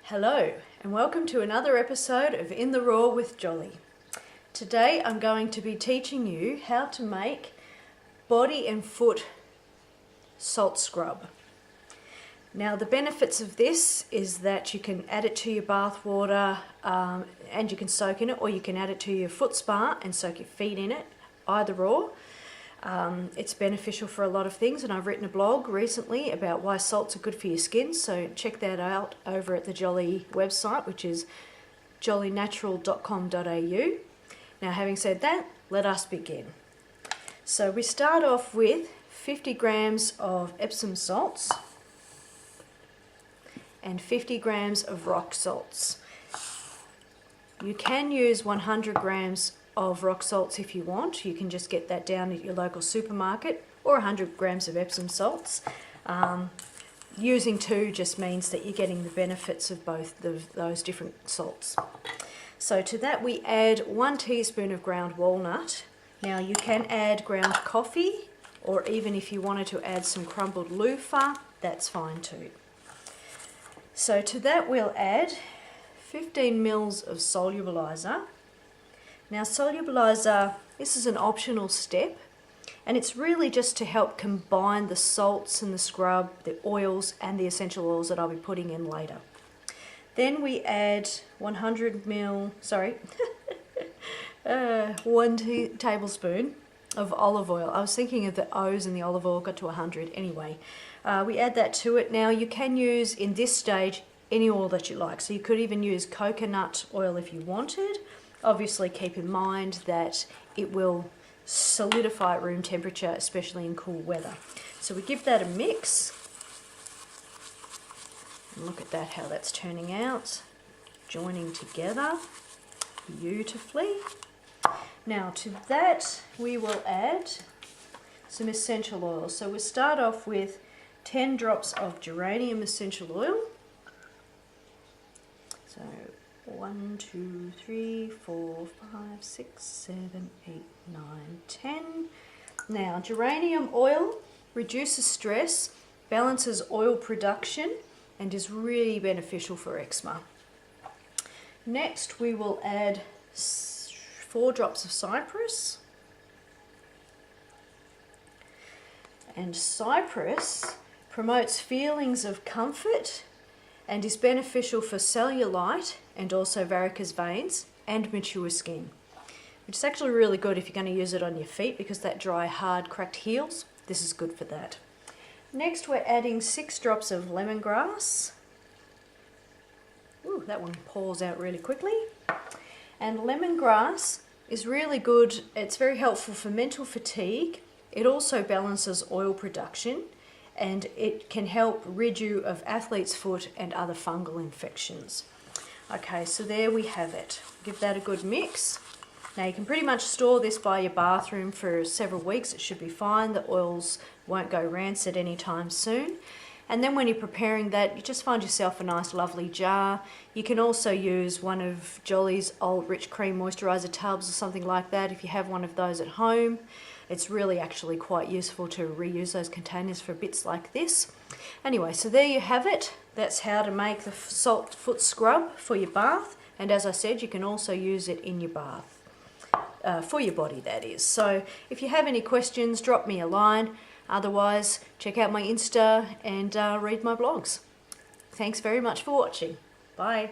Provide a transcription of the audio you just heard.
Hello and welcome to another episode of In the Raw with Joli. Today I'm going to be teaching you how to make body and foot salt scrub. Now the benefits of this is that you can add it to your bath water and you can soak in it, or you can add it to your foot spa and soak your feet in it, either or. It's beneficial for a lot of things, and I've written a blog recently about why salts are good for your skin, so check that out over at the Joli website, which is jolinatural.com.au. Now having said that, let us begin. So we start off with 50 grams of Epsom salts and 50 grams of rock salts. You can use 100 grams of rock salts if you want. You can just get that down at your local supermarket, or 100 grams of Epsom salts. Using two just means that you're getting the benefits of both those different salts. So to that we add 1 teaspoon of ground walnut. Now you can add ground coffee, or even if you wanted to add some crumbled loofah, that's fine too. So to that we'll add 15 mils of solubilizer. Now solubilizer, this is an optional step, and it's really just to help combine the salts and the scrub, the oils and the essential oils that I'll be putting in later. Then we add 1 tablespoon of olive oil. I was thinking of the O's and the olive oil got to 100 anyway. We add that to it. Now you can use, in this stage, any oil that you like. So you could even use coconut oil if you wanted. Obviously keep in mind that it will solidify at room temperature, especially in cool weather. So we give that a mix. And look at that, how that's turning out. Joining together beautifully. Now to that we will add some essential oils. So we'll start off with 10 drops of geranium essential oil. So 1, 2, 3, 4, 5, 6, 7, 8, 9, 10. Now, geranium oil reduces stress, balances oil production, and is really beneficial for eczema. Next, we will add 4 drops of cypress. And cypress promotes feelings of comfort and is beneficial for cellulite and also varicose veins and mature skin, which is actually really good if you're going to use it on your feet, because that dry, hard, cracked heels, this is good for that. Next we're adding 6 drops of lemongrass. Ooh, that one pours out really quickly. And lemongrass is really good. It's very helpful for mental fatigue. It also balances oil production, and it can help rid you of athlete's foot and other fungal infections. Okay, so there we have it. Give that a good mix. Now you can pretty much store this by your bathroom for several weeks. It should be fine. The oils won't go rancid anytime soon. And then when you're preparing that, you just find yourself a nice lovely jar. You can also use one of Joli's old rich cream moisturizer tubs or something like that if you have one of those at home. It's really actually quite useful to reuse those containers for bits like this. Anyway, so there you have it. That's how to make the salt foot scrub for your bath. And as I said, you can also use it in your bath, for your body that is. So if you have any questions, drop me a line. Otherwise, check out my Insta and read my blogs. Thanks very much for watching. Bye.